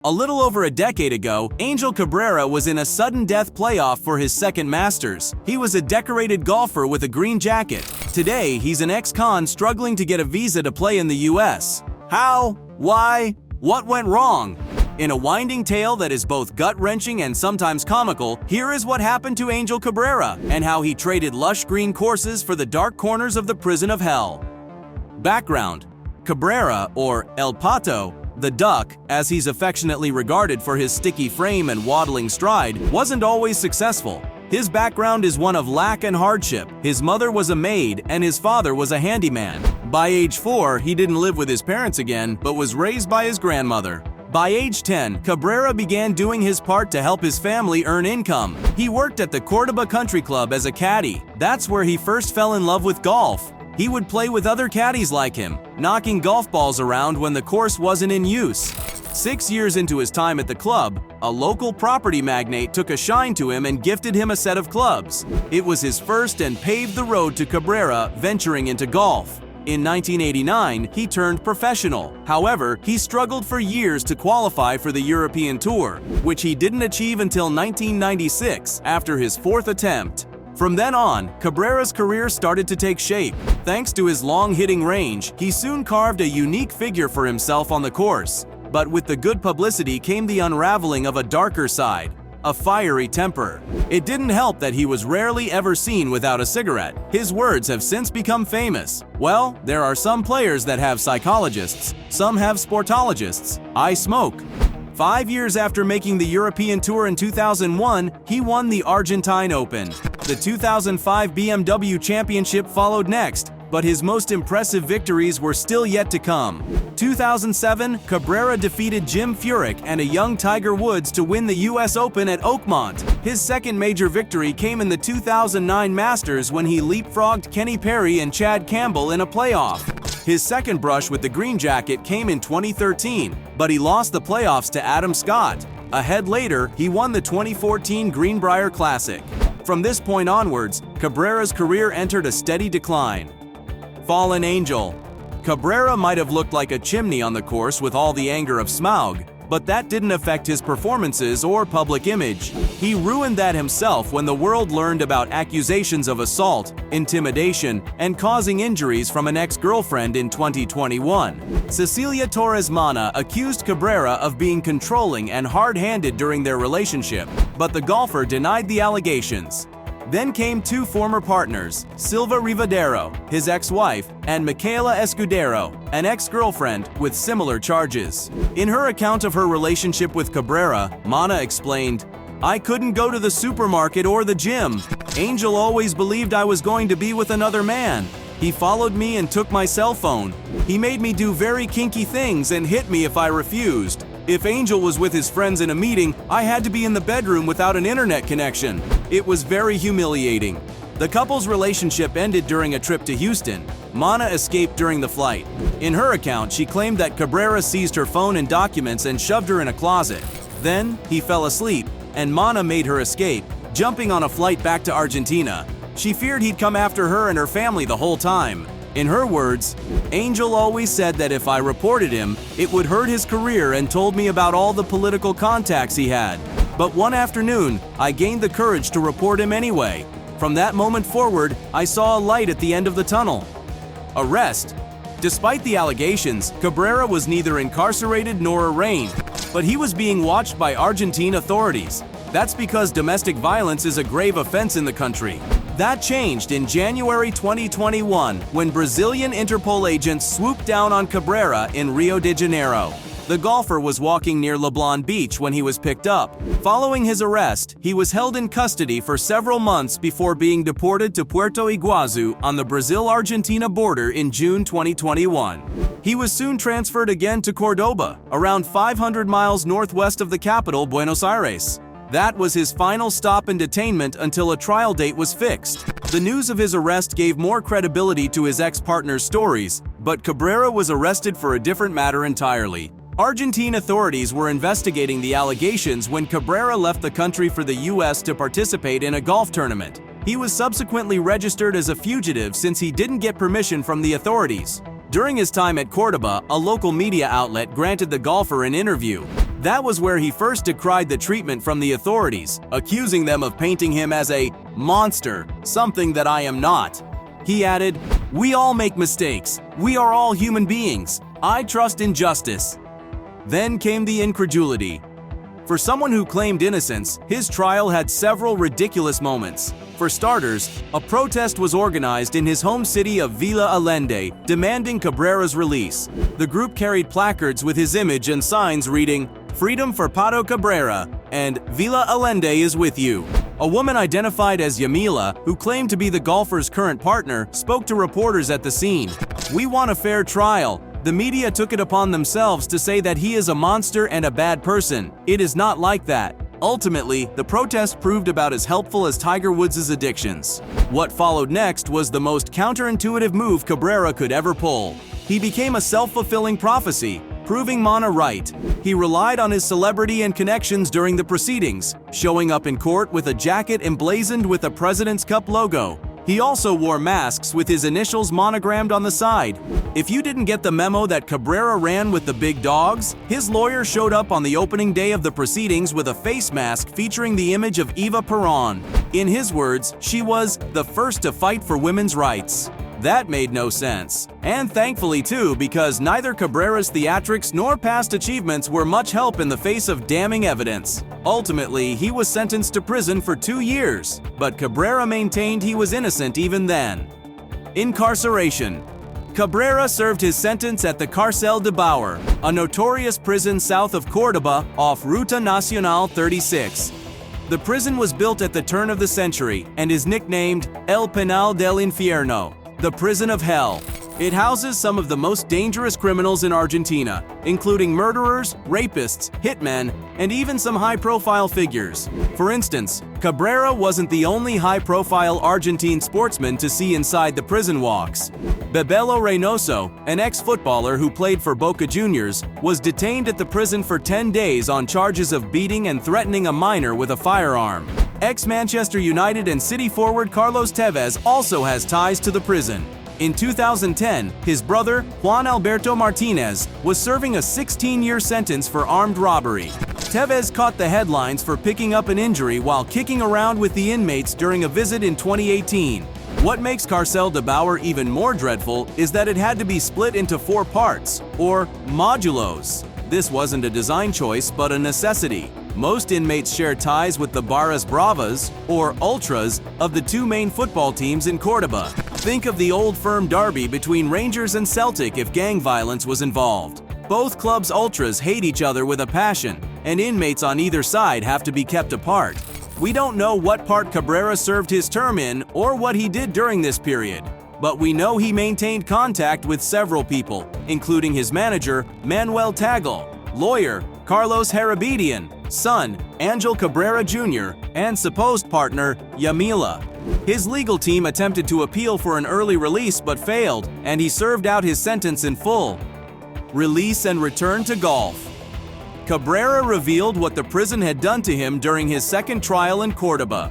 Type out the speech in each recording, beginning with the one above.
A little over a decade ago, Angel Cabrera was in a sudden death playoff for his second Masters. He was a decorated golfer with a green jacket. Today, he's an ex-con struggling to get a visa to play in the US. How? Why? What went wrong? In a winding tale that is both gut-wrenching and sometimes comical, here is what happened to Angel Cabrera and how he traded lush green courses for the dark corners of the prison of hell. Background: Cabrera, or El Pato, the Duck, as he's affectionately regarded for his sticky frame and waddling stride, wasn't always successful. His background is one of lack and hardship. His mother was a maid and his father was a handyman. By age 4, he didn't live with his parents again, but was raised by his grandmother. By age 10, Cabrera began doing his part to help his family earn income. He worked at the Cordoba Country Club as a caddy. That's where he first fell in love with golf. He would play with other caddies like him, knocking golf balls around when the course wasn't in use. 6 years into his time at the club, a local property magnate took a shine to him and gifted him a set of clubs. It was his first and paved the road to Cabrera venturing into golf. In 1989, he turned professional. However, he struggled for years to qualify for the European Tour, which he didn't achieve until 1996, after his 4th attempt. From then on, Cabrera's career started to take shape. Thanks to his long hitting range, he soon carved a unique figure for himself on the course. But with the good publicity came the unraveling of a darker side, a fiery temper. It didn't help that he was rarely ever seen without a cigarette. His words have since become famous. Well, there are some players that have psychologists, some have sportologists. I smoke. 5 years after making the European Tour in 2001, he won the Argentine Open. The 2005 BMW Championship followed next, but his most impressive victories were still yet to come. 2007, Cabrera defeated Jim Furyk and a young Tiger Woods to win the US Open at Oakmont. His second major victory came in the 2009 Masters when he leapfrogged Kenny Perry and Chad Campbell in a playoff. His second brush with the green jacket came in 2013, but he lost the playoffs to Adam Scott. A head later, he won the 2014 Greenbrier Classic. From this point onwards, Cabrera's career entered a steady decline. Fallen Angel. Cabrera might have looked like a chimney on the course with all the anger of Smaug, but that didn't affect his performances or public image. He ruined that himself when the world learned about accusations of assault, intimidation, and causing injuries from an ex-girlfriend in 2021. Cecilia Torres Mana accused Cabrera of being controlling and hard-handed during their relationship, but the golfer denied the allegations. Then came two former partners, Silva Rivadero, his ex-wife, and Michaela Escudero, an ex-girlfriend, with similar charges. In her account of her relationship with Cabrera, Mana explained, "I couldn't go to the supermarket or the gym. Angel always believed I was going to be with another man. He followed me and took my cell phone. He made me do very kinky things and hit me if I refused. If Angel was with his friends in a meeting, I had to be in the bedroom without an internet connection. It was very humiliating." The couple's relationship ended during a trip to Houston. Mana escaped during the flight. In her account, she claimed that Cabrera seized her phone and documents and shoved her in a closet. Then, he fell asleep, and Mana made her escape, jumping on a flight back to Argentina. She feared he'd come after her and her family the whole time. In her words, "Angel always said that if I reported him, it would hurt his career and told me about all the political contacts he had. But one afternoon, I gained the courage to report him anyway. From that moment forward, I saw a light at the end of the tunnel." Arrest. Despite the allegations, Cabrera was neither incarcerated nor arraigned, but he was being watched by Argentine authorities. That's because domestic violence is a grave offense in the country. That changed in January 2021 when Brazilian Interpol agents swooped down on Cabrera in Rio de Janeiro. The golfer was walking near Leblon Beach when he was picked up. Following his arrest, he was held in custody for several months before being deported to Puerto Iguazu on the Brazil-Argentina border in June 2021. He was soon transferred again to Cordoba, around 500 miles northwest of the capital, Buenos Aires. That was his final stop in detainment until a trial date was fixed. The news of his arrest gave more credibility to his ex-partner's stories, but Cabrera was arrested for a different matter entirely. Argentine authorities were investigating the allegations when Cabrera left the country for the US to participate in a golf tournament. He was subsequently registered as a fugitive since he didn't get permission from the authorities. During his time at Cordoba, a local media outlet granted the golfer an interview. That was where he first decried the treatment from the authorities, accusing them of painting him as a monster, something that I am not. He added, "We all make mistakes. We are all human beings. I trust in justice." Then came the incredulity. For someone who claimed innocence, his trial had several ridiculous moments. For starters, a protest was organized in his home city of Villa Allende, demanding Cabrera's release. The group carried placards with his image and signs reading, "Freedom for Pato Cabrera," and "Villa Allende is with you." A woman identified as Yamila, who claimed to be the golfer's current partner, spoke to reporters at the scene. "We want a fair trial. The media took it upon themselves to say that he is a monster and a bad person. It is not like that." Ultimately, the protest proved about as helpful as Tiger Woods' addictions. What followed next was the most counterintuitive move Cabrera could ever pull. He became a self-fulfilling prophecy, proving Mana right. He relied on his celebrity and connections during the proceedings, showing up in court with a jacket emblazoned with the President's Cup logo. He also wore masks with his initials monogrammed on the side. If you didn't get the memo that Cabrera ran with the big dogs, his lawyer showed up on the opening day of the proceedings with a face mask featuring the image of Eva Perón. In his words, she was the first to fight for women's rights. That made no sense. And thankfully too, because neither Cabrera's theatrics nor past achievements were much help in the face of damning evidence. Ultimately, he was sentenced to prison for 2 years, but Cabrera maintained he was innocent even then. Incarceration. Cabrera served his sentence at the Cárcel de Bauer, a notorious prison south of Córdoba off Ruta Nacional 36. The prison was built at the turn of the century and is nicknamed El Penal del Infierno, the Prison of Hell. It houses some of the most dangerous criminals in Argentina, including murderers, rapists, hitmen, and even some high-profile figures. For instance, Cabrera wasn't the only high-profile Argentine sportsman to see inside the prison walks. Bebelo Reynoso, an ex-footballer who played for Boca Juniors, was detained at the prison for 10 days on charges of beating and threatening a minor with a firearm. Ex-Manchester United and City forward Carlos Tevez also has ties to the prison. In 2010, his brother, Juan Alberto Martinez, was serving a 16-year sentence for armed robbery. Tevez caught the headlines for picking up an injury while kicking around with the inmates during a visit in 2018. What makes Cárcel de Bauer even more dreadful is that it had to be split into 4 parts, or módulos. This wasn't a design choice, but a necessity. Most inmates share ties with the Barras Bravas, or Ultras, of the 2 main football teams in Córdoba. Think of the old firm derby between Rangers and Celtic if gang violence was involved. Both clubs' Ultras hate each other with a passion, and inmates on either side have to be kept apart. We don't know what part Cabrera served his term in or what he did during this period, but we know he maintained contact with several people, including his manager, Manuel Tagle, lawyer, Carlos Harabedian, son, Angel Cabrera Jr., and supposed partner, Yamila. His legal team attempted to appeal for an early release but failed, and he served out his sentence in full. Release and return to golf. Cabrera revealed what the prison had done to him during his second trial in Córdoba.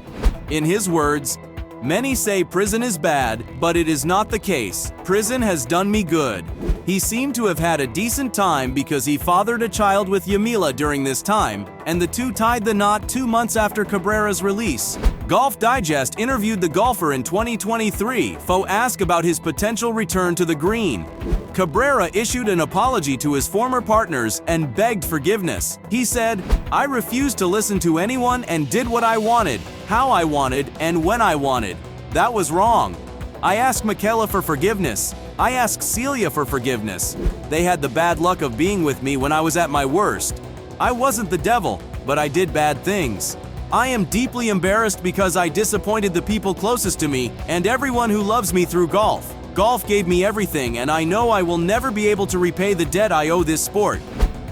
In his words, "Many say prison is bad, but it is not the case. Prison has done me good." He seemed to have had a decent time because he fathered a child with Yamila during this time, and the two tied the knot 2 months after Cabrera's release. Golf Digest interviewed the golfer in 2023 to ask about his potential return to the green. Cabrera issued an apology to his former partners and begged forgiveness. He said, "I refused to listen to anyone and did what I wanted, how I wanted, and when I wanted. That was wrong. I asked Michaela for forgiveness. I asked Celia for forgiveness. They had the bad luck of being with me when I was at my worst. I wasn't the devil, but I did bad things. I am deeply embarrassed because I disappointed the people closest to me and everyone who loves me through golf. Golf gave me everything, and I know I will never be able to repay the debt I owe this sport."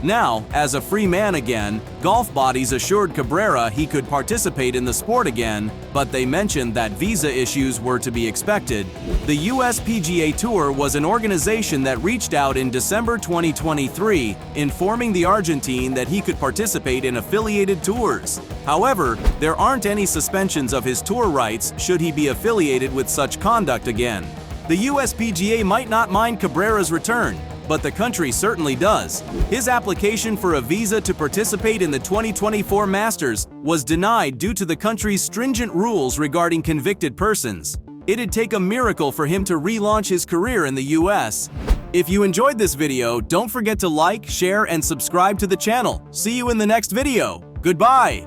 Now, as a free man again, golf bodies assured Cabrera he could participate in the sport again, but they mentioned that visa issues were to be expected. The US PGA Tour was an organization that reached out in December 2023, informing the Argentine that he could participate in affiliated tours. However, there aren't any suspensions of his tour rights should he be affiliated with such conduct again. The USPGA might not mind Cabrera's return. but the country certainly does. His application for a visa to participate in the 2024 Masters was denied due to the country's stringent rules regarding convicted persons. It'd take a miracle for him to relaunch his career in the US. If you enjoyed this video, don't forget to like, share, and subscribe to the channel. See you in the next video. Goodbye!